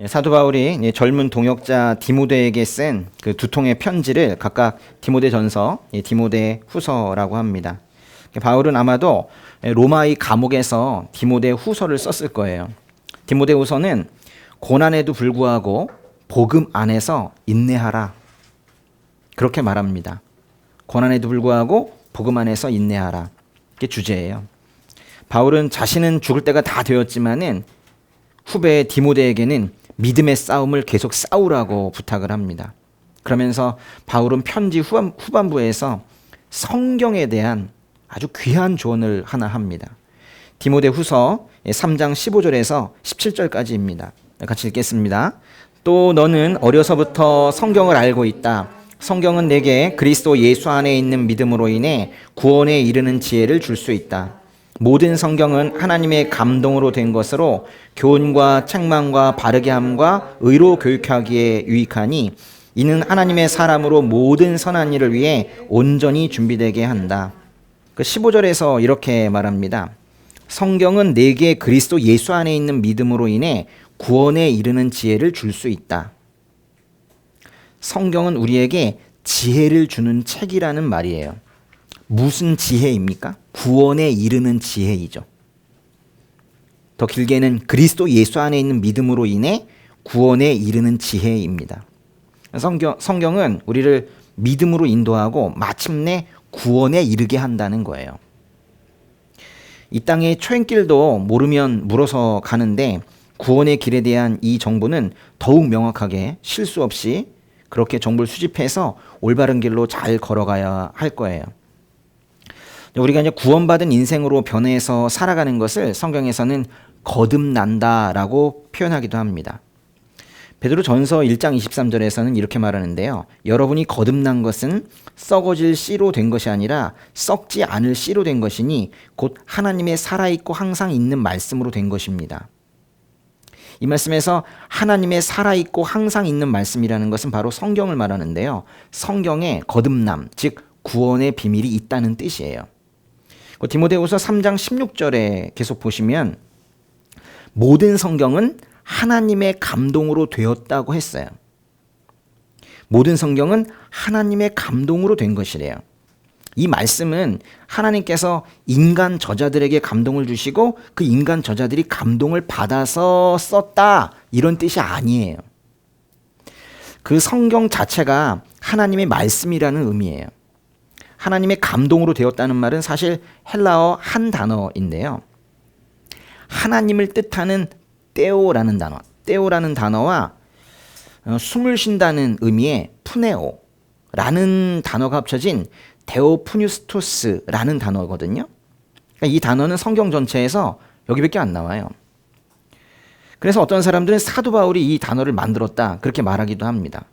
사도 바울이 젊은 동역자 디모데에게 쓴 그 두 통의 편지를 각각 디모데전서, 디모데후서라고 합니다. 바울은 아마도 로마의 감옥에서 디모데후서를 썼을 거예요. 디모데후서는 고난에도 불구하고 복음 안에서 인내하라, 그렇게 말합니다. 고난에도 불구하고 복음 안에서 인내하라, 그게 주제예요. 바울은 자신은 죽을 때가 다 되었지만은 후배 디모데에게는 믿음의 싸움을 계속 싸우라고 부탁을 합니다. 그러면서 바울은 편지 후반부에서 성경에 대한 아주 귀한 조언을 하나 합니다. 디모데후서 3장 15절에서 17절까지입니다. 같이 읽겠습니다. 또 너는 어려서부터 성경을 알고 있다. 성경은 내게 그리스도 예수 안에 있는 믿음으로 인해 구원에 이르는 지혜를 줄 수 있다. 모든 성경은 하나님의 감동으로 된 것으로 교훈과 책망과 바르게 함과 의로 교육하기에 유익하니 이는 하나님의 사람으로 모든 선한 일을 위해 온전히 준비되게 한다. 그 15절에서 이렇게 말합니다. 성경은 내게 그리스도 예수 안에 있는 믿음으로 인해 구원에 이르는 지혜를 줄 수 있다. 성경은 우리에게 지혜를 주는 책이라는 말이에요. 무슨 지혜입니까? 구원에 이르는 지혜이죠. 더 길게는 그리스도 예수 안에 있는 믿음으로 인해 구원에 이르는 지혜입니다. 성경은 우리를 믿음으로 인도하고 마침내 구원에 이르게 한다는 거예요. 이 땅의 초행길도 모르면 물어서 가는데 구원의 길에 대한 이 정보는 더욱 명확하게 실수 없이 그렇게 정보를 수집해서 올바른 길로 잘 걸어가야 할 거예요. 우리가 이제 구원받은 인생으로 변해서 살아가는 것을 성경에서는 거듭난다라고 표현하기도 합니다. 베드로전서 1장 23절에서는 이렇게 말하는데요. 여러분이 거듭난 것은 썩어질 씨로 된 것이 아니라 썩지 않을 씨로 된 것이니 곧 하나님의 살아있고 항상 있는 말씀으로 된 것입니다. 이 말씀에서 하나님의 살아있고 항상 있는 말씀이라는 것은 바로 성경을 말하는데요. 성경에 거듭남, 즉 구원의 비밀이 있다는 뜻이에요. 디모데후서 3장 16절에 계속 보시면 모든 성경은 하나님의 감동으로 되었다고 했어요. 모든 성경은 하나님의 감동으로 된 것이래요. 이 말씀은 하나님께서 인간 저자들에게 감동을 주시고 그 인간 저자들이 감동을 받아서 썼다, 이런 뜻이 아니에요. 그 성경 자체가 하나님의 말씀이라는 의미예요. 하나님의 감동으로 되었다는 말은 사실 헬라어 한 단어인데요. 하나님을 뜻하는 떼오라는 단어와 숨을 쉰다는 의미의 푸네오라는 단어가 합쳐진 데오푸뉴스토스라는 단어거든요. 그러니까 이 단어는 성경 전체에서 여기밖에 안 나와요. 그래서 어떤 사람들은 사도 바울이 이 단어를 만들었다, 그렇게 말하기도 합니다.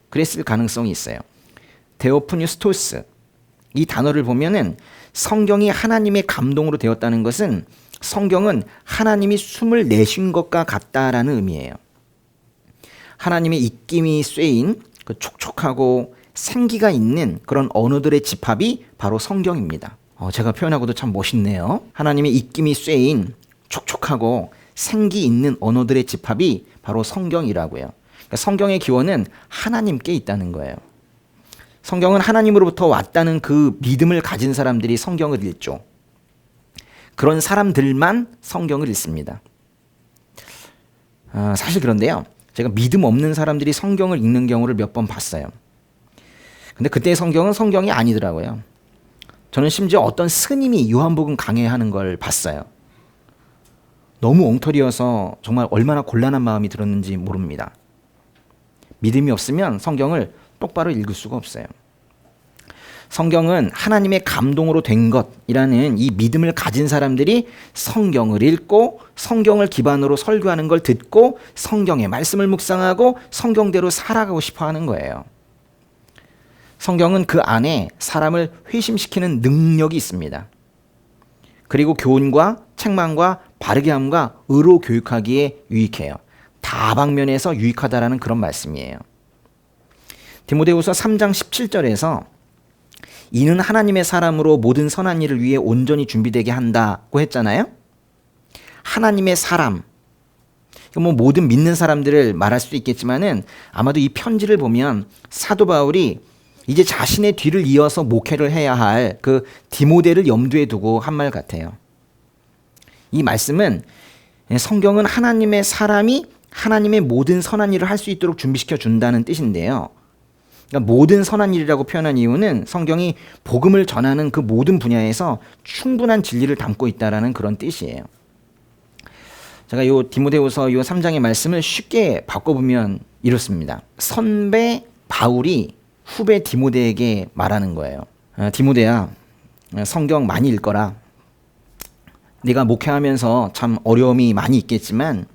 그랬을 가능성이 있어요. 데오푸뉴스토스, 이 단어를 보면은 성경이 하나님의 감동으로 되었다는 것은 성경은 하나님이 숨을 내쉰 것과 같다라는 의미예요. 하나님의 입김이 쇠인 그 촉촉하고 생기가 있는 그런 언어들의 집합이 바로 성경입니다. 제가 표현하고도 참 멋있네요. 하나님의 입김이 쇠인 촉촉하고 생기 있는 언어들의 집합이 바로 성경이라고요. 그러니까 성경의 기원은 하나님께 있다는 거예요. 성경은 하나님으로부터 왔다는 그 믿음을 가진 사람들이 성경을 읽죠. 그런 사람들만 성경을 읽습니다. 사실 그런데요, 제가 믿음 없는 사람들이 성경을 읽는 경우를 몇 번 봤어요. 근데 그때의 성경은 성경이 아니더라고요. 저는 심지어 어떤 스님이 요한복음 강해하는 걸 봤어요. 너무 엉터리여서 정말 얼마나 곤란한 마음이 들었는지 모릅니다. 믿음이 없으면 성경을 똑바로 읽을 수가 없어요. 성경은 하나님의 감동으로 된 것이라는 이 믿음을 가진 사람들이 성경을 읽고 성경을 기반으로 설교하는 걸 듣고 성경의 말씀을 묵상하고 성경대로 살아가고 싶어 하는 거예요. 성경은 그 안에 사람을 회심시키는 능력이 있습니다. 그리고 교훈과 책망과 바르게 함과 의로 교육하기에 유익해요. 다방면에서 유익하다라는 그런 말씀이에요. 디모데후서 3장 17절에서 이는 하나님의 사람으로 모든 선한 일을 위해 온전히 준비되게 한다고 했잖아요. 하나님의 사람, 뭐 모든 믿는 사람들을 말할 수도 있겠지만은 아마도 이 편지를 보면 사도 바울이 이제 자신의 뒤를 이어서 목회를 해야 할 그 디모데를 염두에 두고 한 말 같아요. 이 말씀은 성경은 하나님의 사람이 하나님의 모든 선한 일을 할 수 있도록 준비시켜 준다는 뜻인데요. 그러니까 모든 선한 일이라고 표현한 이유는 성경이 복음을 전하는 그 모든 분야에서 충분한 진리를 담고 있다라는 그런 뜻이에요. 제가 요 디모데후서 요 3장의 말씀을 쉽게 바꿔보면 이렇습니다. 선배 바울이 후배 디모데에게 말하는 거예요. 디모데야, 성경 많이 읽거라. 네가 목회하면서 참 어려움이 많이 있겠지만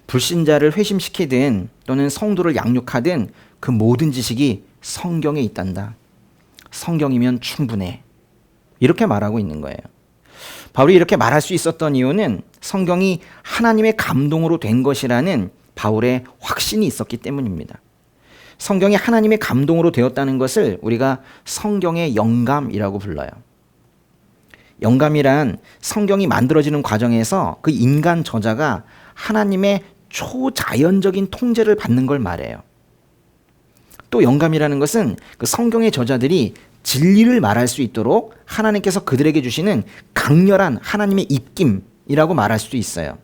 불신자를 회심시키든 또는 성도를 양육하든 그 모든 지식이 성경에 있단다. 성경이면 충분해. 이렇게 말하고 있는 거예요. 바울이 이렇게 말할 수 있었던 이유는 성경이 하나님의 감동으로 된 것이라는 바울의 확신이 있었기 때문입니다. 성경이 하나님의 감동으로 되었다는 것을 우리가 성경의 영감이라고 불러요. 영감이란 성경이 만들어지는 과정에서 그 인간 저자가 하나님의 초자연적인 통제를 받는 걸 말해요. 또 영감이라는 것은 그 성경의 저자들이 진리를 말할 수 있도록 하나님께서 그들에게 주시는 강렬한 하나님의 입김이라고 말할 수도 있어요.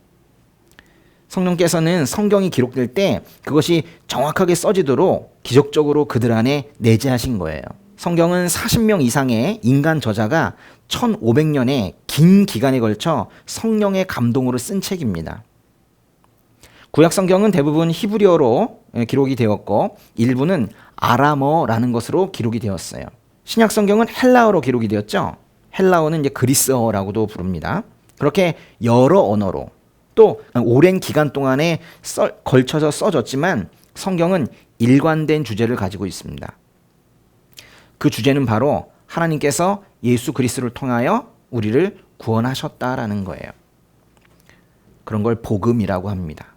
성령께서는 성경이 기록될 때 그것이 정확하게 써지도록 기적적으로 그들 안에 내재하신 거예요. 성경은 40명 이상의 인간 저자가 1500년의 긴 기간에 걸쳐 성령의 감동으로 쓴 책입니다. 구약 성경은 대부분 히브리어로 기록이 되었고 일부는 아람어라는 것으로 기록이 되었어요. 신약 성경은 헬라어로 기록이 되었죠. 헬라어는 이제 그리스어라고도 부릅니다. 그렇게 여러 언어로 또 오랜 기간 동안에 걸쳐서 써졌지만 성경은 일관된 주제를 가지고 있습니다. 그 주제는 바로 하나님께서 예수 그리스도를 통하여 우리를 구원하셨다라는 거예요. 그런 걸 복음이라고 합니다.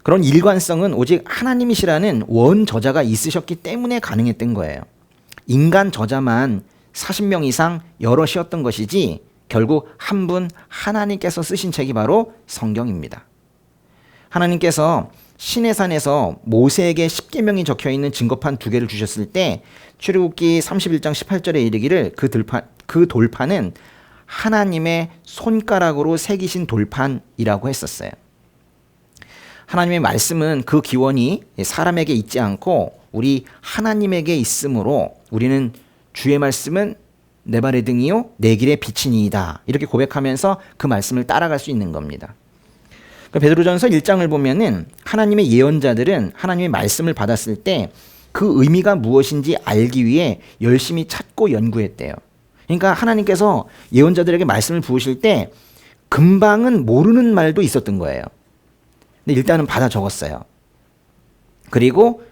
그런 일관성은 오직 하나님이시라는 원 저자가 있으셨기 때문에 가능했던 거예요. 인간 저자만 40명 이상 여럿이었던 것이지 결국 한 분 하나님께서 쓰신 책이 바로 성경입니다. 하나님께서 시내산에서 모세에게 10계명이 적혀있는 증거판 2개를 주셨을 때 출애굽기 31장 18절에 이르기를 그 돌판은 하나님의 손가락으로 새기신 돌판이라고 했었어요. 하나님의 말씀은 그 기원이 사람에게 있지 않고 우리 하나님에게 있으므로 우리는 주의 말씀은 내 발의 등이요 내 길의 빛이니이다. 이렇게 고백하면서 그 말씀을 따라갈 수 있는 겁니다. 베드로전서 1장을 보면은 하나님의 예언자들은 하나님의 말씀을 받았을 때 그 의미가 무엇인지 알기 위해 열심히 찾고 연구했대요. 그러니까 하나님께서 예언자들에게 말씀을 부으실 때 금방은 모르는 말도 있었던 거예요. 근데 일단은 받아 적었어요. 그리고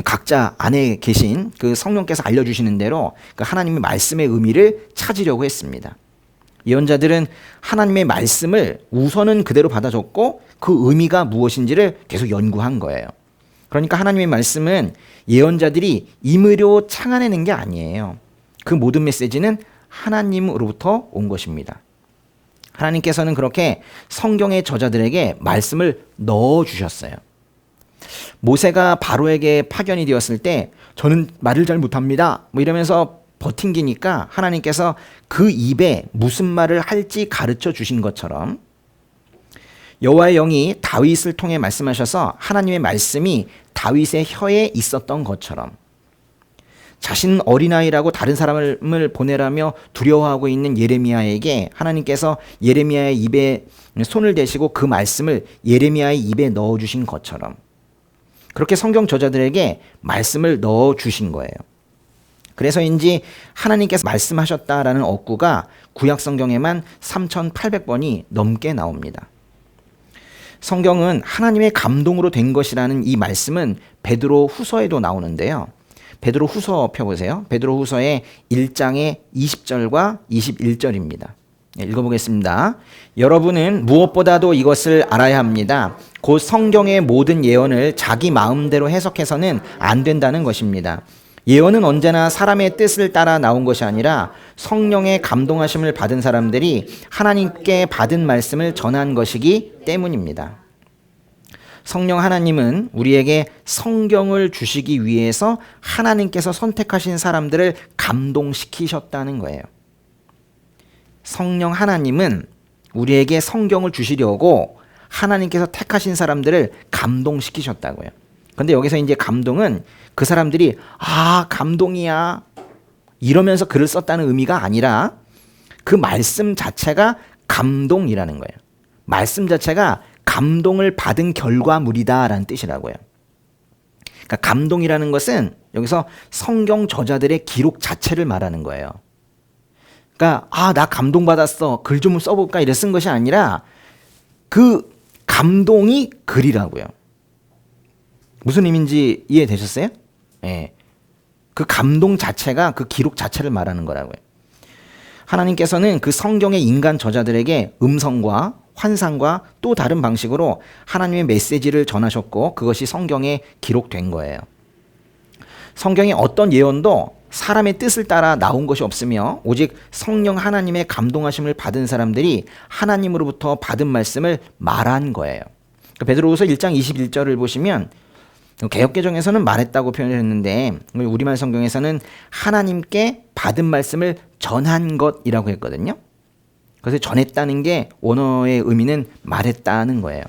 각자 안에 계신 그 성령께서 알려주시는 대로 그 하나님의 말씀의 의미를 찾으려고 했습니다. 예언자들은 하나님의 말씀을 우선은 그대로 받아 적고 그 의미가 무엇인지를 계속 연구한 거예요. 그러니까 하나님의 말씀은 예언자들이 임의로 창안해낸 게 아니에요. 그 모든 메시지는 하나님으로부터 온 것입니다. 하나님께서는 그렇게 성경의 저자들에게 말씀을 넣어주셨어요. 모세가 바로에게 파견이 되었을 때 저는 말을 잘 못합니다. 이러면서 버팅기니까 하나님께서 그 입에 무슨 말을 할지 가르쳐 주신 것처럼 여호와의 영이 다윗을 통해 말씀하셔서 하나님의 말씀이 다윗의 혀에 있었던 것처럼 자신 어린아이라고 다른 사람을 보내라며 두려워하고 있는 예레미야에게 하나님께서 예레미야의 입에 손을 대시고 그 말씀을 예레미야의 입에 넣어주신 것처럼 그렇게 성경 저자들에게 말씀을 넣어주신 거예요. 그래서인지 하나님께서 말씀하셨다라는 어구가 구약 성경에만 3,800번이 넘게 나옵니다. 성경은 하나님의 감동으로 된 것이라는 이 말씀은 베드로 후서에도 나오는데요. 베드로 후서 펴보세요. 베드로 후서의 1장의 20절과 21절입니다. 읽어보겠습니다. 여러분은 무엇보다도 이것을 알아야 합니다. 곧 성경의 모든 예언을 자기 마음대로 해석해서는 안 된다는 것입니다. 예언은 언제나 사람의 뜻을 따라 나온 것이 아니라 성령의 감동하심을 받은 사람들이 하나님께 받은 말씀을 전한 것이기 때문입니다. 성령 하나님은 우리에게 성경을 주시기 위해서 하나님께서 선택하신 사람들을 감동시키셨다는 거예요. 성령 하나님은 우리에게 성경을 주시려고 하나님께서 택하신 사람들을 감동시키셨다고요. 근데 여기서 이제 감동은 그 사람들이 감동이야 이러면서 글을 썼다는 의미가 아니라 그 말씀 자체가 감동이라는 거예요. 말씀 자체가 감동을 받은 결과물이다라는 뜻이라고요. 그러니까 감동이라는 것은 여기서 성경 저자들의 기록 자체를 말하는 거예요. 그러니까 나 감동받았어. 글 좀 써볼까 이래 쓴 것이 아니라 그 감동이 글이라고요. 무슨 의미인지 이해되셨어요? 예. 그 감동 자체가 그 기록 자체를 말하는 거라고요. 하나님께서는 그 성경의 인간 저자들에게 음성과 환상과 또 다른 방식으로 하나님의 메시지를 전하셨고 그것이 성경에 기록된 거예요. 성경의 어떤 예언도 사람의 뜻을 따라 나온 것이 없으며 오직 성령 하나님의 감동하심을 받은 사람들이 하나님으로부터 받은 말씀을 말한 거예요. 베드로후서 1장 21절을 보시면 개역개정에서는 말했다고 표현을 했는데 우리말 성경에서는 하나님께 받은 말씀을 전한 것이라고 했거든요. 그래서 전했다는 게 원어의 의미는 말했다는 거예요.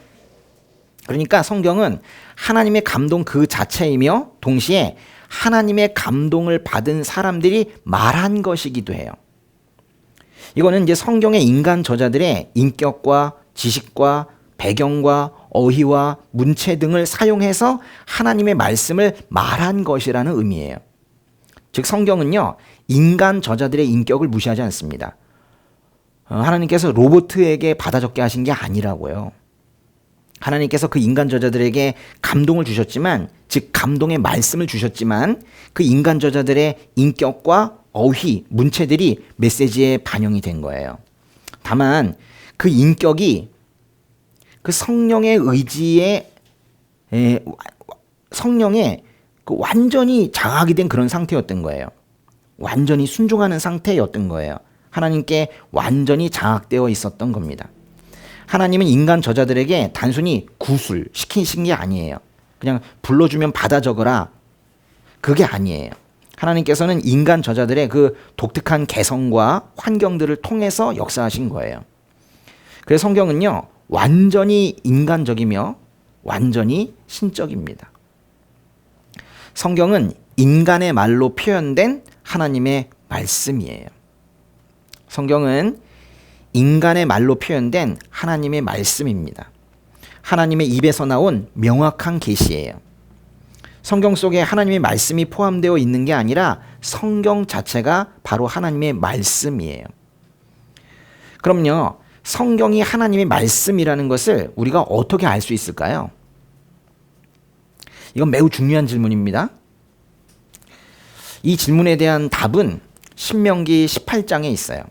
그러니까 성경은 하나님의 감동 그 자체이며 동시에 하나님의 감동을 받은 사람들이 말한 것이기도 해요. 이거는 이제 성경의 인간 저자들의 인격과 지식과 배경과 어휘와 문체 등을 사용해서 하나님의 말씀을 말한 것이라는 의미예요. 즉 성경은요, 인간 저자들의 인격을 무시하지 않습니다. 하나님께서 로봇에게 받아 적게 하신 게 아니라고요. 하나님께서 그 인간 저자들에게 감동을 주셨지만, 즉 감동의 말씀을 주셨지만 그 인간 저자들의 인격과 어휘, 문체들이 메시지에 반영이 된 거예요. 다만 그 인격이 그 성령의 의지에 성령에 완전히 장악이 된 그런 상태였던 거예요. 완전히 순종하는 상태였던 거예요. 하나님께 완전히 장악되어 있었던 겁니다. 하나님은 인간 저자들에게 단순히 구술 시키신 게 아니에요. 그냥 불러주면 받아 적어라. 그게 아니에요. 하나님께서는 인간 저자들의 그 독특한 개성과 환경들을 통해서 역사하신 거예요. 그래서 성경은요, 완전히 인간적이며 완전히 신적입니다. 성경은 인간의 말로 표현된 하나님의 말씀이에요. 성경은 인간의 말로 표현된 하나님의 말씀입니다. 하나님의 입에서 나온 명확한 계시예요. 성경 속에 하나님의 말씀이 포함되어 있는 게 아니라 성경 자체가 바로 하나님의 말씀이에요. 그럼요, 성경이 하나님의 말씀이라는 것을 우리가 어떻게 알 수 있을까요? 이건 매우 중요한 질문입니다. 이 질문에 대한 답은 신명기 18장에 있어요.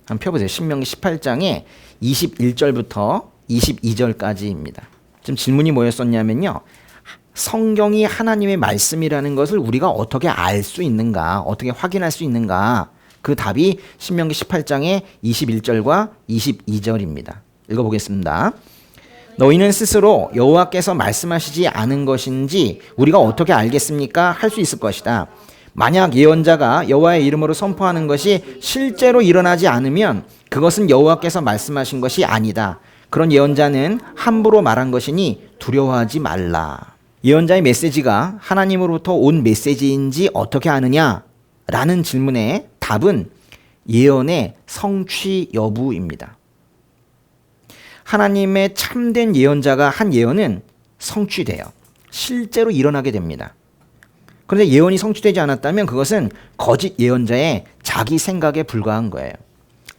한번 펴보세요. 신명기 18장에 21절부터 22절까지입니다. 지금 질문이 뭐였었냐면요, 성경이 하나님의 말씀이라는 것을 우리가 어떻게 알 수 있는가, 어떻게 확인할 수 있는가, 그 답이 신명기 18장의 21절과 22절입니다. 읽어보겠습니다. 너희는 스스로 여호와께서 말씀하시지 않은 것인지 우리가 어떻게 알겠습니까? 할 수 있을 것이다. 만약 예언자가 여호와의 이름으로 선포하는 것이 실제로 일어나지 않으면 그것은 여호와께서 말씀하신 것이 아니다. 그런 예언자는 함부로 말한 것이니 두려워하지 말라. 예언자의 메시지가 하나님으로부터 온 메시지인지 어떻게 아느냐? 라는 질문에 답은 예언의 성취 여부입니다. 하나님의 참된 예언자가 한 예언은 성취돼요. 실제로 일어나게 됩니다. 그런데 예언이 성취되지 않았다면 그것은 거짓 예언자의 자기 생각에 불과한 거예요.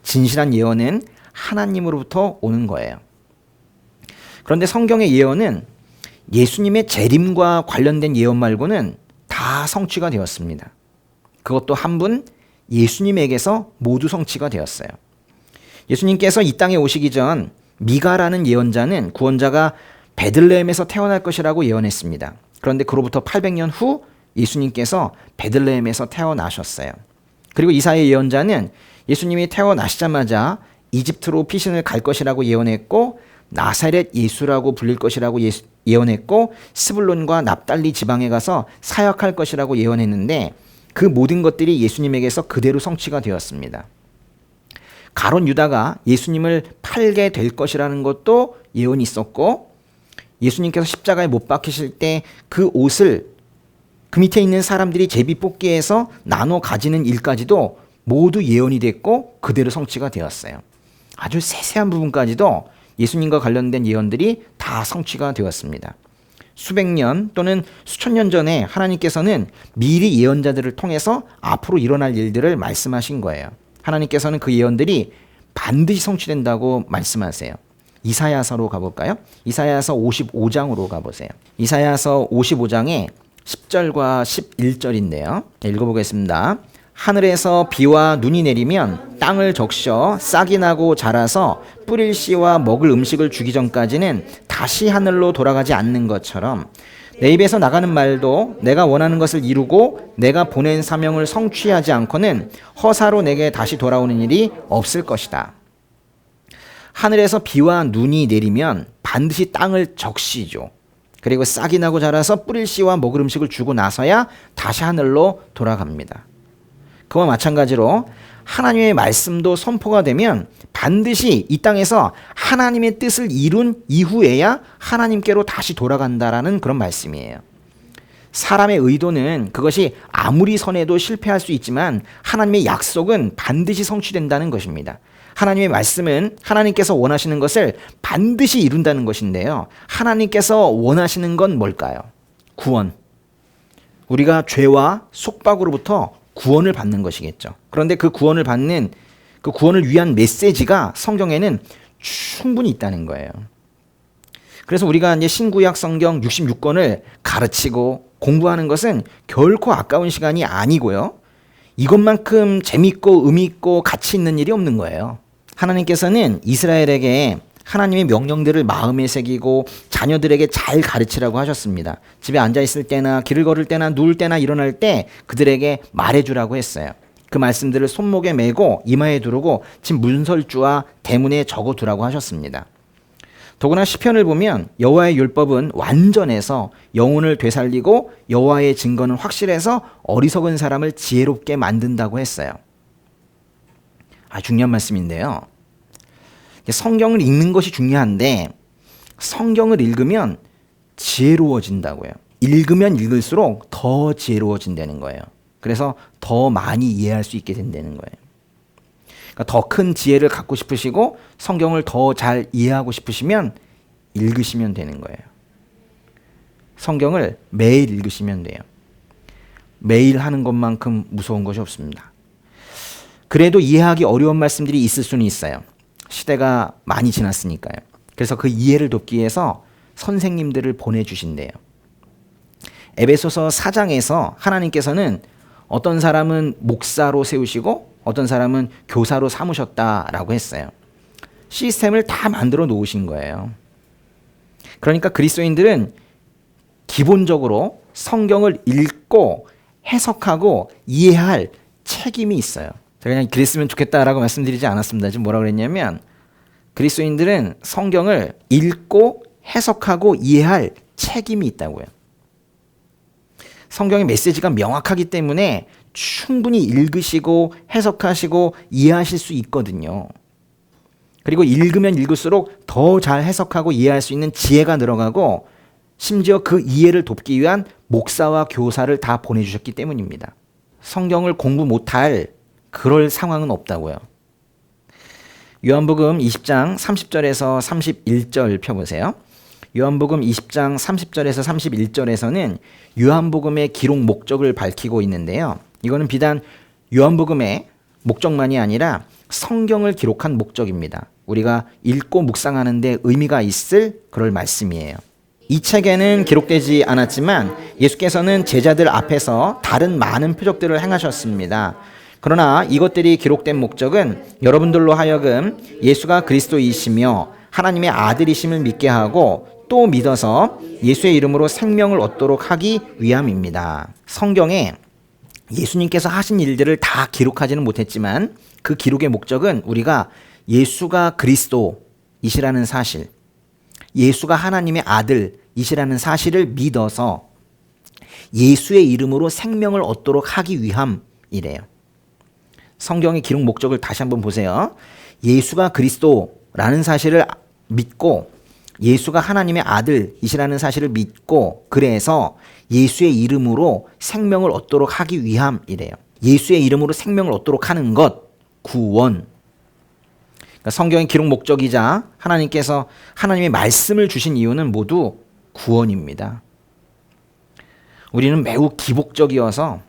진실한 예언은 하나님으로부터 오는 거예요. 그런데 성경의 예언은 예수님의 재림과 관련된 예언 말고는 다 성취가 되었습니다. 그것도 한 분 예수님에게서 모두 성취가 되었어요. 예수님께서 이 땅에 오시기 전 미가라는 예언자는 구원자가 베들레헴에서 태어날 것이라고 예언했습니다. 그런데 그로부터 800년 후 예수님께서 베들레헴에서 태어나셨어요. 그리고 이사야 예언자는 예수님이 태어나시자마자 이집트로 피신을 갈 것이라고 예언했고 나사렛 예수라고 불릴 것이라고 예언했고 스불론과 납달리 지방에 가서 사역할 것이라고 예언했는데 그 모든 것들이 예수님에게서 그대로 성취가 되었습니다. 가룟 유다가 예수님을 팔게 될 것이라는 것도 예언이 있었고 예수님께서 십자가에 못 박히실 때 그 옷을 그 밑에 있는 사람들이 제비 뽑기해서 나눠 가지는 일까지도 모두 예언이 됐고 그대로 성취가 되었어요. 아주 세세한 부분까지도 예수님과 관련된 예언들이 다 성취가 되었습니다. 수백 년 또는 수천 년 전에 하나님께서는 미리 예언자들을 통해서 앞으로 일어날 일들을 말씀하신 거예요. 하나님께서는 그 예언들이 반드시 성취된다고 말씀하세요. 이사야서로 가볼까요? 이사야서 55장으로 가보세요. 이사야서 55장에 10절과 11절인데요. 읽어보겠습니다. 하늘에서 비와 눈이 내리면 땅을 적셔 싹이 나고 자라서 뿌릴 씨와 먹을 음식을 주기 전까지는 다시 하늘로 돌아가지 않는 것처럼 내 입에서 나가는 말도 내가 원하는 것을 이루고 내가 보낸 사명을 성취하지 않고는 허사로 내게 다시 돌아오는 일이 없을 것이다. 하늘에서 비와 눈이 내리면 반드시 땅을 적시죠. 그리고 싹이 나고 자라서 뿌릴 씨와 먹을 음식을 주고 나서야 다시 하늘로 돌아갑니다. 그와 마찬가지로 하나님의 말씀도 선포가 되면 반드시 이 땅에서 하나님의 뜻을 이룬 이후에야 하나님께로 다시 돌아간다라는 그런 말씀이에요. 사람의 의도는 그것이 아무리 선해도 실패할 수 있지만 하나님의 약속은 반드시 성취된다는 것입니다. 하나님의 말씀은 하나님께서 원하시는 것을 반드시 이룬다는 것인데요. 하나님께서 원하시는 건 뭘까요? 구원. 우리가 죄와 속박으로부터 구원을 받는 것이겠죠. 그런데 그 구원을 위한 메시지가 성경에는 충분히 있다는 거예요. 그래서 우리가 이제 신구약 성경 66권을 가르치고 공부하는 것은 결코 아까운 시간이 아니고요. 이것만큼 재밌고 의미 있고 가치 있는 일이 없는 거예요. 하나님께서는 이스라엘에게 하나님의 명령들을 마음에 새기고 자녀들에게 잘 가르치라고 하셨습니다. 집에 앉아 있을 때나 길을 걸을 때나 누울 때나 일어날 때 그들에게 말해주라고 했어요. 그 말씀들을 손목에 메고 이마에 두르고 집 문설주와 대문에 적어두라고 하셨습니다. 더구나 시편을 보면 여호와의 율법은 완전해서 영혼을 되살리고 여호와의 증거는 확실해서 어리석은 사람을 지혜롭게 만든다고 했어요. 중요한 말씀인데요. 성경을 읽는 것이 중요한데 성경을 읽으면 지혜로워진다고요. 읽으면 읽을수록 더 지혜로워진다는 거예요. 그래서 더 많이 이해할 수 있게 된다는 거예요. 그러니까 더 큰 지혜를 갖고 싶으시고 성경을 더 잘 이해하고 싶으시면 읽으시면 되는 거예요. 성경을 매일 읽으시면 돼요. 매일 하는 것만큼 무서운 것이 없습니다. 그래도 이해하기 어려운 말씀들이 있을 수는 있어요. 시대가 많이 지났으니까요. 그래서 그 이해를 돕기 위해서 선생님들을 보내주신대요. 에베소서 4장에서 하나님께서는 어떤 사람은 목사로 세우시고 어떤 사람은 교사로 삼으셨다라고 했어요. 시스템을 다 만들어 놓으신 거예요. 그러니까 그리스도인들은 기본적으로 성경을 읽고 해석하고 이해할 책임이 있어요. 제가 그냥 그랬으면 좋겠다라고 말씀드리지 않았습니다. 지금 뭐라 그랬냐면 그리스도인들은 성경을 읽고 해석하고 이해할 책임이 있다고요. 성경의 메시지가 명확하기 때문에 충분히 읽으시고 해석하시고 이해하실 수 있거든요. 그리고 읽으면 읽을수록 더 잘 해석하고 이해할 수 있는 지혜가 늘어가고 심지어 그 이해를 돕기 위한 목사와 교사를 다 보내주셨기 때문입니다. 성경을 공부 못할 그럴 상황은 없다고요. 요한복음 20장 30절에서 31절 펴보세요. 요한복음 20장 30절에서 31절에서는 요한복음의 기록 목적을 밝히고 있는데요. 이거는 비단 요한복음의 목적만이 아니라 성경을 기록한 목적입니다. 우리가 읽고 묵상하는 데 의미가 있을 그럴 말씀이에요. 이 책에는 기록되지 않았지만 예수께서는 제자들 앞에서 다른 많은 표적들을 행하셨습니다. 그러나 이것들이 기록된 목적은 여러분들로 하여금 예수가 그리스도이시며 하나님의 아들이심을 믿게 하고 또 믿어서 예수의 이름으로 생명을 얻도록 하기 위함입니다. 성경에 예수님께서 하신 일들을 다 기록하지는 못했지만 그 기록의 목적은 우리가 예수가 그리스도이시라는 사실, 예수가 하나님의 아들이시라는 사실을 믿어서 예수의 이름으로 생명을 얻도록 하기 위함이래요. 성경의 기록 목적을 다시 한번 보세요. 예수가 그리스도라는 사실을 믿고 예수가 하나님의 아들이시라는 사실을 믿고 그래서 예수의 이름으로 생명을 얻도록 하기 위함이래요. 예수의 이름으로 생명을 얻도록 하는 것, 구원. 그러니까 성경의 기록 목적이자 하나님께서 하나님의 말씀을 주신 이유는 모두 구원입니다. 우리는 매우 기복적이어서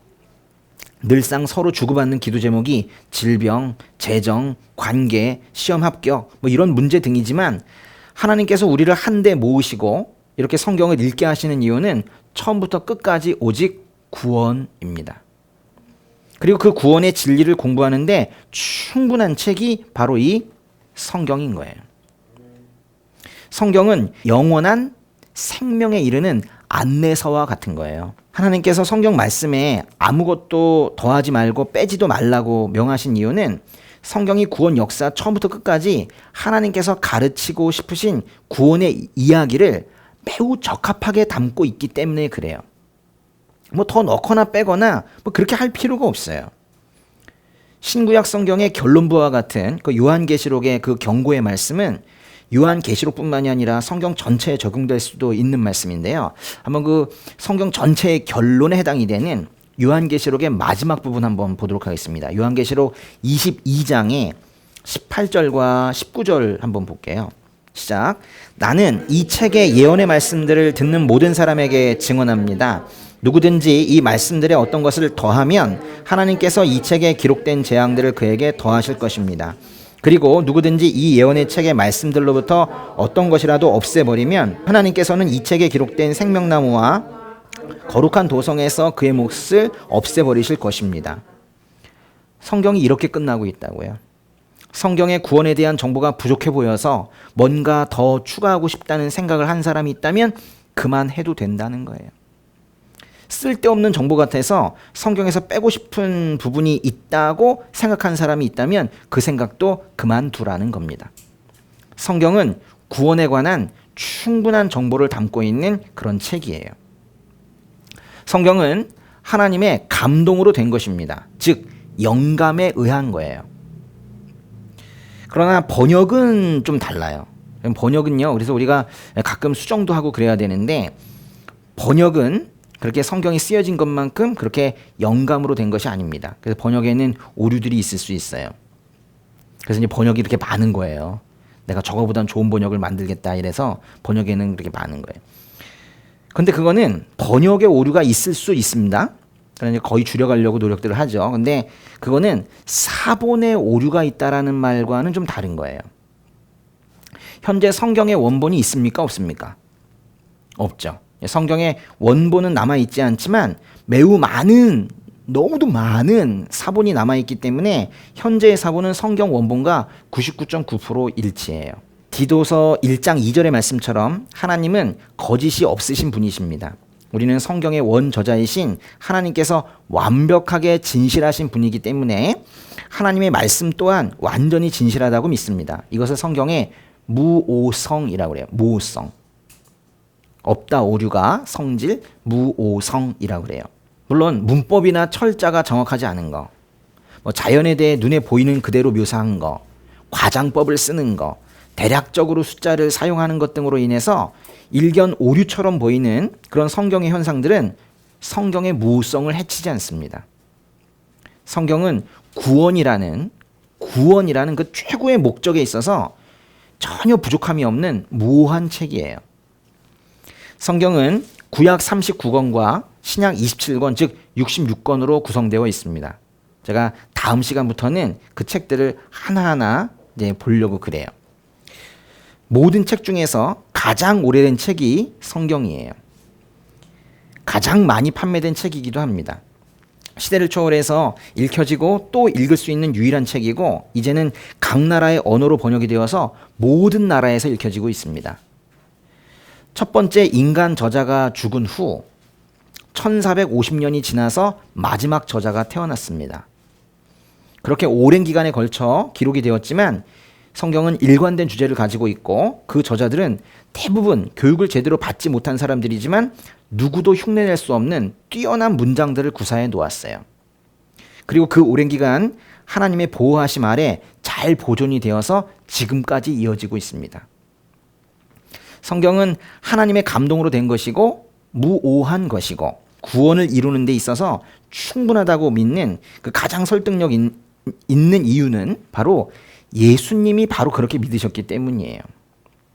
늘상 서로 주고받는 기도 제목이 질병, 재정, 관계, 시험 합격 뭐 이런 문제 등이지만 하나님께서 우리를 한데 모으시고 이렇게 성경을 읽게 하시는 이유는 처음부터 끝까지 오직 구원입니다. 그리고 그 구원의 진리를 공부하는데 충분한 책이 바로 이 성경인 거예요. 성경은 영원한 생명에 이르는 안내서와 같은 거예요. 하나님께서 성경 말씀에 아무것도 더하지 말고 빼지도 말라고 명하신 이유는 성경이 구원 역사 처음부터 끝까지 하나님께서 가르치고 싶으신 구원의 이야기를 매우 적합하게 담고 있기 때문에 그래요. 뭐 더 넣거나 빼거나 뭐 그렇게 할 필요가 없어요. 신구약 성경의 결론부와 같은 그 요한계시록의 그 경고의 말씀은 요한계시록뿐만이 아니라 성경 전체에 적용될 수도 있는 말씀인데요. 한번 그 성경 전체의 결론에 해당이 되는 요한계시록의 마지막 부분 한번 보도록 하겠습니다. 요한계시록 22장의 18절과 19절 한번 볼게요. 시작. 나는 이 책의 예언의 말씀들을 듣는 모든 사람에게 증언합니다. 누구든지 이 말씀들의 어떤 것을 더하면 하나님께서 이 책에 기록된 재앙들을 그에게 더하실 것입니다. 그리고 누구든지 이 예언의 책의 말씀들로부터 어떤 것이라도 없애버리면 하나님께서는 이 책에 기록된 생명나무와 거룩한 도성에서 그의 몫을 없애버리실 것입니다. 성경이 이렇게 끝나고 있다고요. 성경의 구원에 대한 정보가 부족해 보여서 뭔가 더 추가하고 싶다는 생각을 한 사람이 있다면 그만해도 된다는 거예요. 쓸데없는 정보 같아서 성경에서 빼고 싶은 부분이 있다고 생각한 사람이 있다면 그 생각도 그만두라는 겁니다. 성경은 구원에 관한 충분한 정보를 담고 있는 그런 책이에요. 성경은 하나님의 감동으로 된 것입니다. 즉 영감에 의한 거예요. 그러나 번역은 좀 달라요. 번역은요. 그래서 우리가 가끔 수정도 하고 그래야 되는데 번역은 그렇게 성경이 쓰여진 것만큼 그렇게 영감으로 된 것이 아닙니다. 그래서 번역에는 오류들이 있을 수 있어요. 그래서 이제 번역이 이렇게 많은 거예요. 내가 저거보단 좋은 번역을 만들겠다 이래서 번역에는 그렇게 많은 거예요. 근데 그거는 번역에 오류가 있을 수 있습니다. 그러니까 거의 줄여가려고 노력들을 하죠. 근데 그거는 사본에 오류가 있다라는 말과는 좀 다른 거예요. 현재 성경의 원본이 있습니까? 없습니까? 없죠. 성경의 원본은 남아있지 않지만 매우 많은, 너무도 많은 사본이 남아있기 때문에 현재의 사본은 성경 원본과 99.9% 일치해요. 디도서 1장 2절의 말씀처럼 하나님은 거짓이 없으신 분이십니다. 우리는 성경의 원저자이신 하나님께서 완벽하게 진실하신 분이기 때문에 하나님의 말씀 또한 완전히 진실하다고 믿습니다. 이것을 성경의 무오성이라고 그래요. 무오성. 없다 오류가 성질 무오성이라고 그래요. 물론 문법이나 철자가 정확하지 않은 거, 뭐 자연에 대해 눈에 보이는 그대로 묘사한 거, 과장법을 쓰는 거, 대략적으로 숫자를 사용하는 것 등으로 인해서 일견 오류처럼 보이는 그런 성경의 현상들은 성경의 무성을 해치지 않습니다. 성경은 구원이라는 그 최고의 목적에 있어서 전혀 부족함이 없는 무오한 책이에요. 성경은 구약 39권과 신약 27권, 즉 66권으로 구성되어 있습니다. 제가 다음 시간부터는 그 책들을 하나하나 이제 보려고 그래요. 모든 책 중에서 가장 오래된 책이 성경이에요. 가장 많이 판매된 책이기도 합니다. 시대를 초월해서 읽혀지고 또 읽을 수 있는 유일한 책이고 이제는 각 나라의 언어로 번역이 되어서 모든 나라에서 읽혀지고 있습니다. 첫 번째 인간 저자가 죽은 후 1450년이 지나서 마지막 저자가 태어났습니다. 그렇게 오랜 기간에 걸쳐 기록이 되었지만 성경은 일관된 주제를 가지고 있고 그 저자들은 대부분 교육을 제대로 받지 못한 사람들이지만 누구도 흉내낼 수 없는 뛰어난 문장들을 구사해 놓았어요. 그리고 그 오랜 기간 하나님의 보호하심 아래 잘 보존이 되어서 지금까지 이어지고 있습니다. 성경은 하나님의 감동으로 된 것이고 무오한 것이고 구원을 이루는 데 있어서 충분하다고 믿는 그 가장 설득력 있는 이유는 바로 예수님이 바로 그렇게 믿으셨기 때문이에요.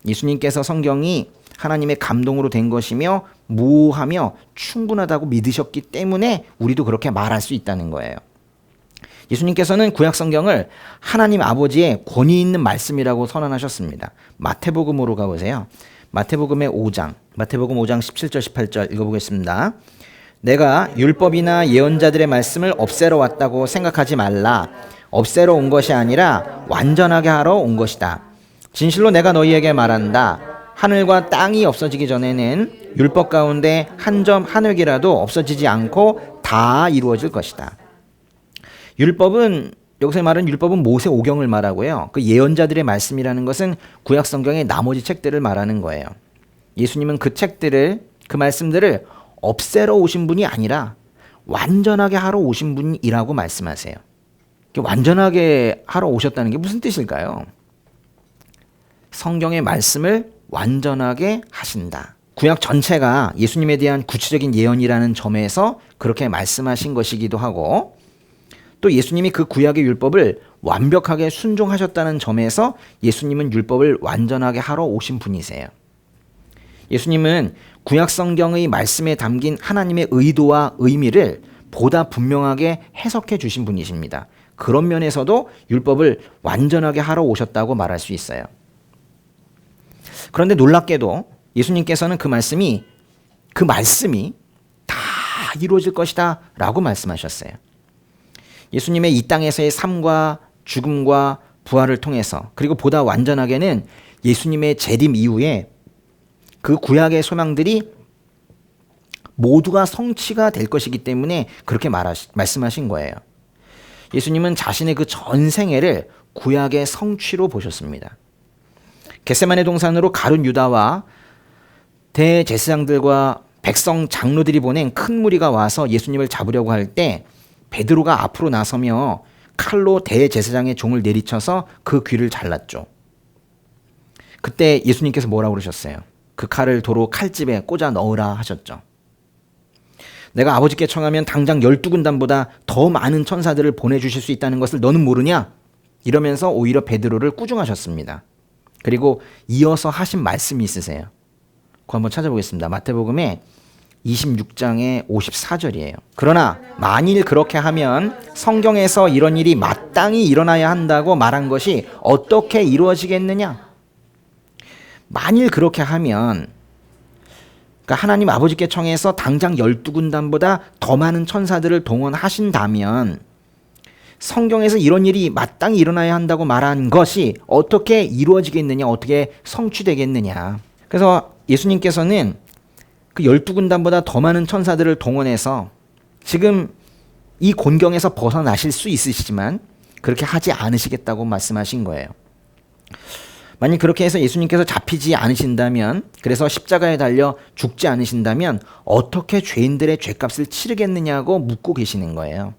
예수님께서 성경이 하나님의 감동으로 된 것이며 무오하며 충분하다고 믿으셨기 때문에 우리도 그렇게 말할 수 있다는 거예요. 예수님께서는 구약 성경을 하나님 아버지의 권위 있는 말씀이라고 선언하셨습니다. 마태복음으로 가보세요. 마태복음 5장 17절 18절 읽어보겠습니다. 내가 율법이나 예언자들의 말씀을 없애러 왔다고 생각하지 말라. 없애러 온 것이 아니라 완전하게 하러 온 것이다. 진실로 내가 너희에게 말한다. 하늘과 땅이 없어지기 전에는 율법 가운데 한 점 한 획이라도 없어지지 않고 다 이루어질 것이다. 율법은 여기서 말하는 율법은 모세 오경을 말하고요. 그 예언자들의 말씀이라는 것은 구약 성경의 나머지 책들을 말하는 거예요. 예수님은 그 책들을 그 말씀들을 없애러 오신 분이 아니라 완전하게 하러 오신 분이라고 말씀하세요. 완전하게 하러 오셨다는 게 무슨 뜻일까요? 성경의 말씀을 완전하게 하신다. 구약 전체가 예수님에 대한 구체적인 예언이라는 점에서 그렇게 말씀하신 것이기도 하고 또 예수님이 그 구약의 율법을 완벽하게 순종하셨다는 점에서 예수님은 율법을 완전하게 하러 오신 분이세요. 예수님은 구약 성경의 말씀에 담긴 하나님의 의도와 의미를 보다 분명하게 해석해 주신 분이십니다. 그런 면에서도 율법을 완전하게 하러 오셨다고 말할 수 있어요. 그런데 놀랍게도 예수님께서는 그 말씀이 다 이루어질 것이다 라고 말씀하셨어요. 예수님의 이 땅에서의 삶과 죽음과 부활을 통해서 그리고 보다 완전하게는 예수님의 재림 이후에 그 구약의 소망들이 모두가 성취가 될 것이기 때문에 그렇게 말씀하신 거예요. 예수님은 자신의 그 전생애를 구약의 성취로 보셨습니다. 겟세마네 동산으로 가룟 유다와 대제사장들과 백성 장로들이 보낸 큰 무리가 와서 예수님을 잡으려고 할 때 베드로가 앞으로 나서며 칼로 대제사장의 종을 내리쳐서 그 귀를 잘랐죠. 그때 예수님께서 뭐라고 그러셨어요? 그 칼을 도로 칼집에 꽂아 넣으라 하셨죠. 내가 아버지께 청하면 당장 12군단보다 더 많은 천사들을 보내주실 수 있다는 것을 너는 모르냐? 이러면서 오히려 베드로를 꾸중하셨습니다. 그리고 이어서 하신 말씀이 있으세요. 그거 한번 찾아보겠습니다. 마태복음에 26장의 54절이에요. 그러나 만일 그렇게 하면 성경에서 이런 일이 마땅히 일어나야 한다고 말한 것이 어떻게 이루어지겠느냐? 만일 그렇게 하면 그러니까 하나님 아버지께 청해서 당장 12군단보다 더 많은 천사들을 동원하신다면 성경에서 이런 일이 마땅히 일어나야 한다고 말한 것이 어떻게 이루어지겠느냐, 어떻게 성취되겠느냐. 그래서 예수님께서는 그 12군단보다 더 많은 천사들을 동원해서 지금 이 곤경에서 벗어나실 수 있으시지만 그렇게 하지 않으시겠다고 말씀하신 거예요. 만약 그렇게 해서 예수님께서 잡히지 않으신다면, 그래서 십자가에 달려 죽지 않으신다면 어떻게 죄인들의 죄값을 치르겠느냐고 묻고 계시는 거예요.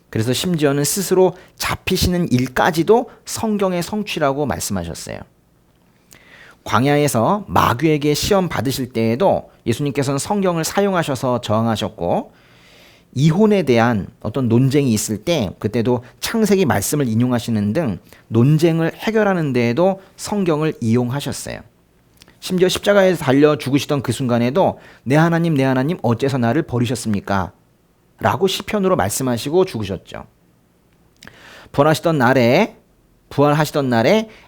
그래서 심지어는 스스로 잡히시는 일까지도 성경의 성취라고 말씀하셨어요. 광야에서 마귀에게 시험 받으실 때에도 예수님께서는 성경을 사용하셔서 저항하셨고, 이혼에 대한 어떤 논쟁이 있을 때 그때도 창세기 말씀을 인용하시는 등 논쟁을 해결하는 데에도 성경을 이용하셨어요. 심지어 십자가에 달려 죽으시던 그 순간에도 내 하나님 어째서 나를 버리셨습니까? 라고 시편으로 말씀하시고 죽으셨죠. 부활하시던 날에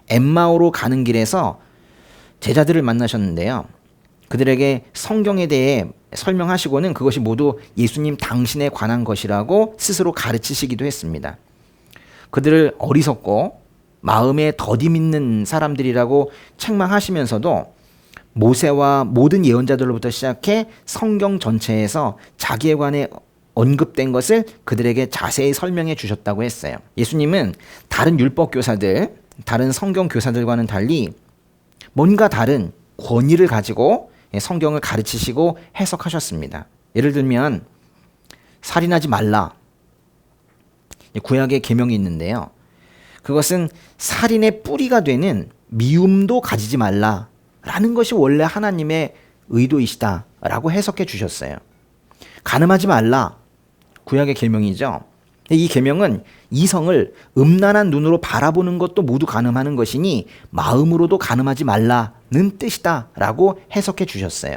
엠마오로 가는 길에서 제자들을 만나셨는데요. 그들에게 성경에 대해 설명하시고는 그것이 모두 예수님 당신에 관한 것이라고 스스로 가르치시기도 했습니다. 그들을 어리석고 마음에 더디 믿는 사람들이라고 책망하시면서도 모세와 모든 예언자들로부터 시작해 성경 전체에서 자기에 관해 언급된 것을 그들에게 자세히 설명해 주셨다고 했어요. 예수님은 다른 율법 교사들, 다른 성경 교사들과는 달리 뭔가 다른 권위를 가지고 성경을 가르치시고 해석하셨습니다. 예를 들면 살인하지 말라. 구약의 계명이 있는데요. 그것은 살인의 뿌리가 되는 미움도 가지지 말라라는 것이 원래 하나님의 의도이시다라고 해석해 주셨어요. 간음하지 말라. 구약의 계명이죠. 이 계명은 이성을 음란한 눈으로 바라보는 것도 모두 간음하는 것이니 마음으로도 간음하지 말라는 뜻이다라고 해석해 주셨어요.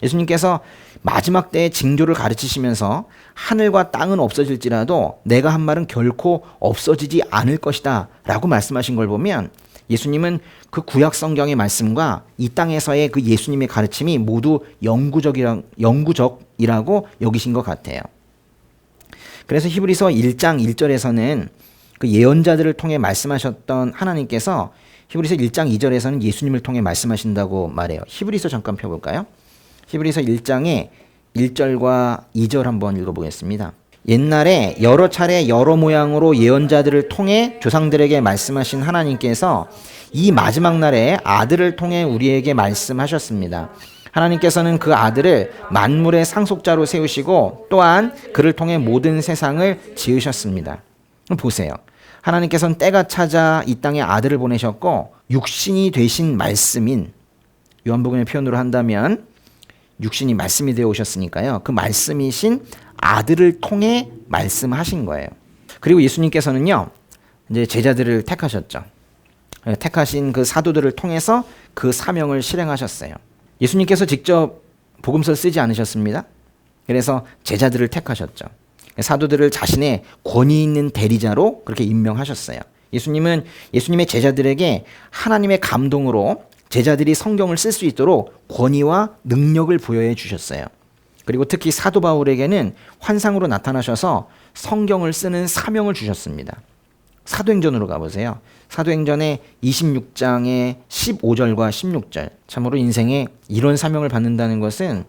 예수님께서 마지막 때의 징조를 가르치시면서 하늘과 땅은 없어질지라도 내가 한 말은 결코 없어지지 않을 것이다 라고 말씀하신 걸 보면 예수님은 그 구약 성경의 말씀과 이 땅에서의 그 예수님의 가르침이 모두 영구적이라고 여기신 것 같아요. 그래서 히브리서 1장 1절에서는 그 예언자들을 통해 말씀하셨던 하나님께서 히브리서 1장 2절에서는 예수님을 통해 말씀하신다고 말해요. 히브리서 잠깐 펴볼까요? 히브리서 1장의 1절과 2절 한번 읽어보겠습니다. 옛날에 여러 차례 여러 모양으로 예언자들을 통해 조상들에게 말씀하신 하나님께서 이 마지막 날에 아들을 통해 우리에게 말씀하셨습니다. 하나님께서는 그 아들을 만물의 상속자로 세우시고 또한 그를 통해 모든 세상을 지으셨습니다. 보세요. 하나님께서는 때가 찾아 이 땅에 아들을 보내셨고 육신이 되신 말씀인 요한복음의 표현으로 한다면 육신이 말씀이 되어 오셨으니까요. 그 말씀이신 아들을 통해 말씀하신 거예요. 그리고 예수님께서는요. 이제 제자들을 택하셨죠. 택하신 그 사도들을 통해서 그 사명을 실행하셨어요. 예수님께서 직접 복음서를 쓰지 않으셨습니다. 그래서 제자들을 택하셨죠. 사도들을 자신의 권위 있는 대리자로 그렇게 임명하셨어요. 예수님은 예수님의 제자들에게 하나님의 감동으로 제자들이 성경을 쓸 수 있도록 권위와 능력을 부여해 주셨어요. 그리고 특히 사도 바울에게는 환상으로 나타나셔서 성경을 쓰는 사명을 주셨습니다. 사도행전으로 가보세요. 사도행전의 26장의 15절과 16절. 참으로 인생에 이런 사명을 받는다는 것은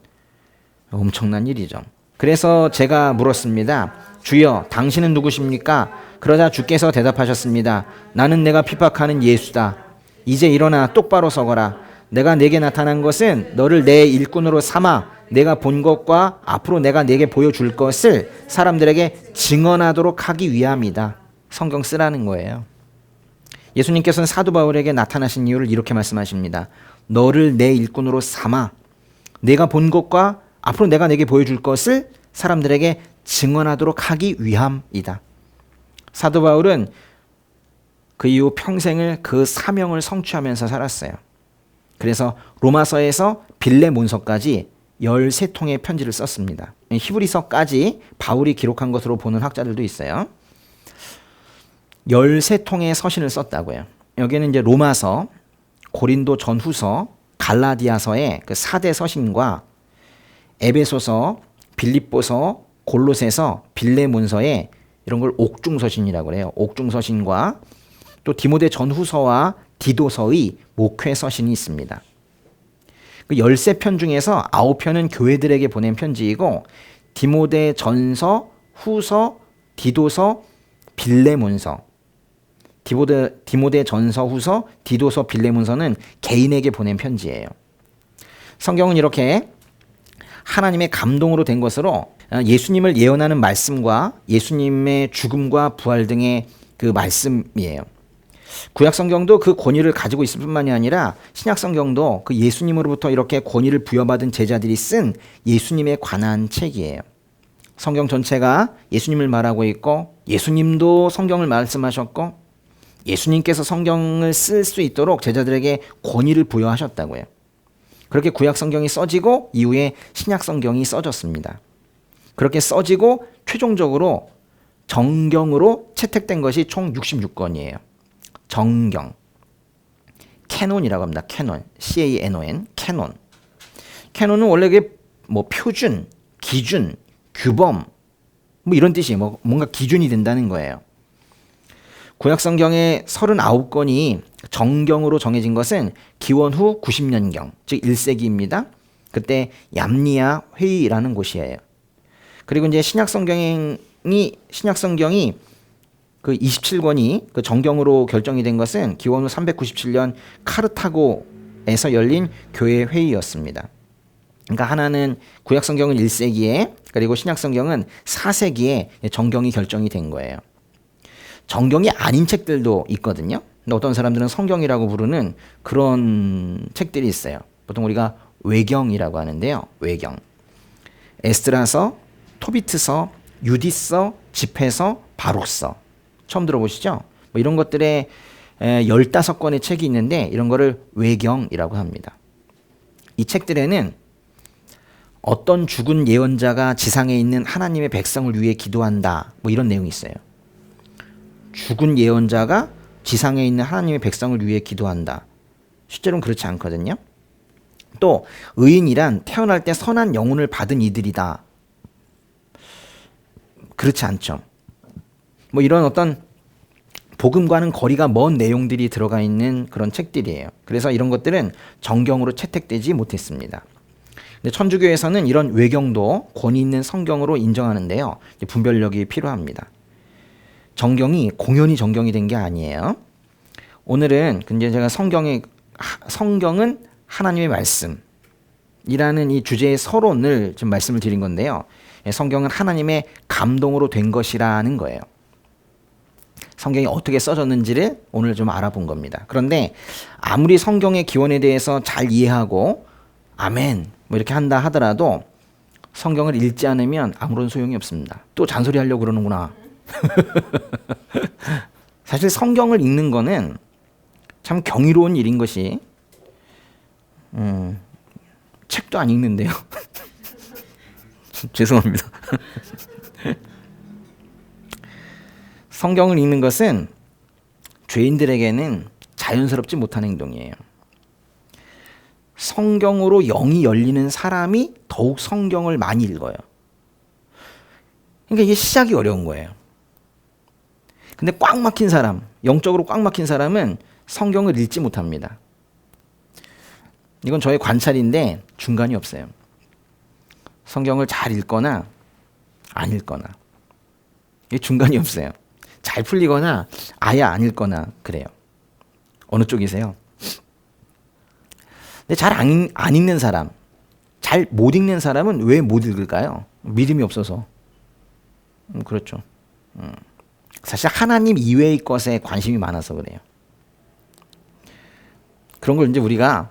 엄청난 일이죠. 그래서 제가 물었습니다. 주여, 당신은 누구십니까? 그러자 주께서 대답하셨습니다. 나는 내가 핍박하는 예수다. 이제 일어나 똑바로 서거라. 내가 내게 나타난 것은 너를 내 일꾼으로 삼아 내가 본 것과 앞으로 내가 내게 보여줄 것을 사람들에게 증언하도록 하기 위함이다. 성경 쓰라는 거예요. 예수님께서는 사도 바울에게 나타나신 이유를 이렇게 말씀하십니다. 너를 내 일꾼으로 삼아 내가 본 것과 앞으로 내가 내게 보여줄 것을 사람들에게 증언하도록 하기 위함이다. 사도 바울은 그 이후 평생을 그 사명을 성취하면서 살았어요. 그래서 로마서에서 빌레몬서까지 13통의 편지를 썼습니다. 히브리서까지 바울이 기록한 것으로 보는 학자들도 있어요. 13통의 서신을 썼다고요. 여기는 이제 로마서, 고린도 전후서, 갈라디아서의 그 4대 서신과 에베소서, 빌립보서, 골로새서, 빌레몬서의 이런 걸 옥중서신이라고 그래요. 옥중서신과 또 디모데 전후서와 디도서의 목회서신이 있습니다. 그 13편 중에서 9편은 교회들에게 보낸 편지이고 디모데 전서, 후서, 디도서, 빌레몬서, 디모데 전서, 후서, 디도서, 빌레몬서는 개인에게 보낸 편지예요. 성경은 이렇게 하나님의 감동으로 된 것으로 예수님을 예언하는 말씀과 예수님의 죽음과 부활 등의 그 말씀이에요. 구약 성경도 그 권위를 가지고 있을 뿐만이 아니라 신약 성경도 그 예수님으로부터 이렇게 권위를 부여받은 제자들이 쓴 예수님에 관한 책이에요. 성경 전체가 예수님을 말하고 있고 예수님도 성경을 말씀하셨고 예수님께서 성경을 쓸 수 있도록 제자들에게 권위를 부여하셨다고요. 그렇게 구약 성경이 써지고 이후에 신약 성경이 써졌습니다. 그렇게 써지고 최종적으로 정경으로 채택된 것이 총 66권이에요. 정경. 캐논이라고 합니다. 캐논. CANON. 캐논. 캐논은 원래 그게 뭐 표준, 기준, 규범 뭐 이런 뜻이에요. 뭔가 기준이 된다는 거예요. 구약 성경의 39권이 정경으로 정해진 것은 기원 후 90년경, 즉 1세기입니다. 그때 얌니아 회의라는 곳이에요. 그리고 이제 신약 성경이 그 27권이 그 정경으로 결정이 된 것은 기원후 397년 카르타고에서 열린 교회 회의였습니다. 그러니까 하나는 구약 성경은 1세기에 그리고 신약 성경은 4세기에 정경이 결정이 된 거예요. 정경이 아닌 책들도 있거든요. 근데 어떤 사람들은 성경이라고 부르는 그런 책들이 있어요. 보통 우리가 외경이라고 하는데요. 외경. 에스드라서, 토비트서, 유디서, 집회서, 바룩서. 처음 들어보시죠? 뭐 이런 것들에 15권의 책이 있는데 이런 거를 외경이라고 합니다. 이 책들에는 어떤 죽은 예언자가 지상에 있는 하나님의 백성을 위해 기도한다. 뭐 이런 내용이 있어요. 죽은 예언자가 지상에 있는 하나님의 백성을 위해 기도한다. 실제로는 그렇지 않거든요. 또 의인이란 태어날 때 선한 영혼을 받은 이들이다. 그렇지 않죠. 뭐 이런 어떤 복음과는 거리가 먼 내용들이 들어가 있는 그런 책들이에요. 그래서 이런 것들은 정경으로 채택되지 못했습니다. 근데 천주교에서는 이런 외경도 권위 있는 성경으로 인정하는데요. 분별력이 필요합니다. 정경이 공연히 정경이 된 게 아니에요. 오늘은 근데 제가 성경은 하나님의 말씀이라는 이 주제의 서론을 좀 말씀을 드린 건데요. 성경은 하나님의 감동으로 된 것이라는 거예요. 성경이 어떻게 써졌는지를 오늘 좀 알아본 겁니다. 그런데 아무리 성경의 기원에 대해서 잘 이해하고 아멘 뭐 이렇게 한다 하더라도 성경을 읽지 않으면 아무런 소용이 없습니다. 또 잔소리 하려고 그러는구나. 사실 성경을 읽는 거는 참 경이로운 일인 것이 책도 안 읽는데요. 죄송합니다. 성경을 읽는 것은 죄인들에게는 자연스럽지 못한 행동이에요. 성경으로 영이 열리는 사람이 더욱 성경을 많이 읽어요. 그러니까 이게 시작이 어려운 거예요. 근데 꽉 막힌 사람, 영적으로 꽉 막힌 사람은 성경을 읽지 못합니다. 이건 저의 관찰인데 중간이 없어요. 성경을 잘 읽거나 안 읽거나. 이게 중간이 없어요. 잘 풀리거나 아예 안 읽거나 그래요. 어느 쪽이세요? 근데 잘 안 읽는 사람, 잘 못 읽는 사람은 왜 못 읽을까요? 믿음이 없어서. 그렇죠. 사실 하나님 이외의 것에 관심이 많아서 그래요. 그런 걸 이제 우리가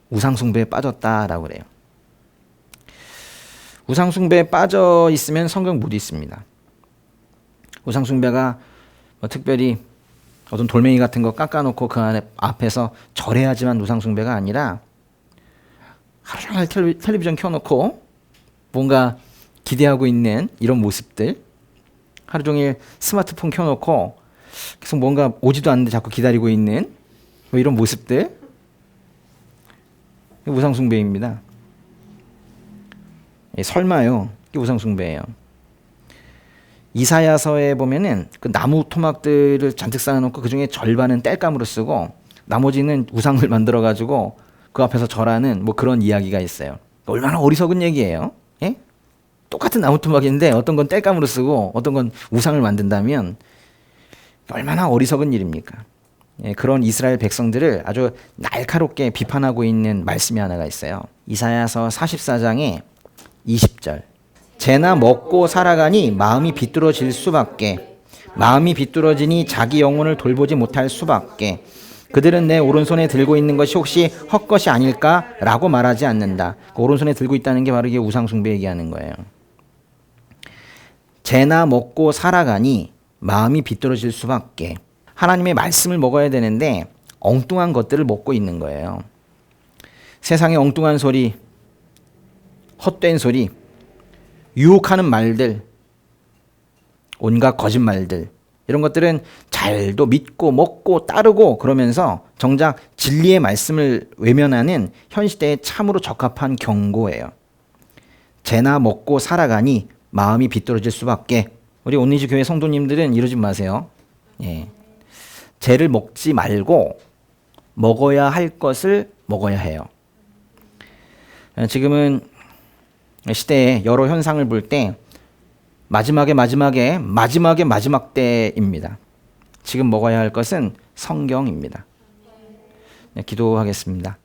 우상숭배에 빠졌다라고 그래요. 우상숭배에 빠져 있으면 성경 못 읽습니다. 우상숭배가 뭐 특별히 어떤 돌멩이 같은 거 깎아놓고 그 안에 앞에서 절해야지만 우상숭배가 아니라 하루 종일 텔레비전 켜놓고 뭔가 기대하고 있는 이런 모습들, 하루 종일 스마트폰 켜놓고 계속 뭔가 오지도 않는데 자꾸 기다리고 있는 뭐 이런 모습들, 우상숭배입니다. 설마요, 이게 우상숭배예요. 이사야서에 보면은 그 나무 토막들을 잔뜩 쌓아놓고 그 중에 절반은 땔감으로 쓰고 나머지는 우상을 만들어가지고 그 앞에서 절하는 뭐 그런 이야기가 있어요. 얼마나 어리석은 얘기예요. 예? 똑같은 나무 토막인데 어떤 건 땔감으로 쓰고 어떤 건 우상을 만든다면 얼마나 어리석은 일입니까? 예, 그런 이스라엘 백성들을 아주 날카롭게 비판하고 있는 말씀이 하나가 있어요. 이사야서 44장에 20절. 재나 먹고 살아가니 마음이 비뚤어질 수밖에, 마음이 비뚤어지니 자기 영혼을 돌보지 못할 수밖에, 그들은 내 오른손에 들고 있는 것이 혹시 헛것이 아닐까라고 말하지 않는다. 그 오른손에 들고 있다는 게 바로 이게 우상숭배 얘기하는 거예요. 재나 먹고 살아가니 마음이 비뚤어질 수밖에. 하나님의 말씀을 먹어야 되는데 엉뚱한 것들을 먹고 있는 거예요. 세상의 엉뚱한 소리, 헛된 소리, 유혹하는 말들, 온갖 거짓말들, 이런 것들은 잘도 믿고 먹고 따르고 그러면서 정작 진리의 말씀을 외면하는 현 시대에 참으로 적합한 경고예요. 재나 먹고 살아가니 마음이 비뚤어질 수밖에. 우리 온리지 교회 성도님들은 이러지 마세요. 예. 재를 먹지 말고 먹어야 할 것을 먹어야 해요. 지금은 시대에 여러 현상을 볼 때 마지막 때입니다. 지금 먹어야 할 것은 성경입니다. 네, 기도하겠습니다.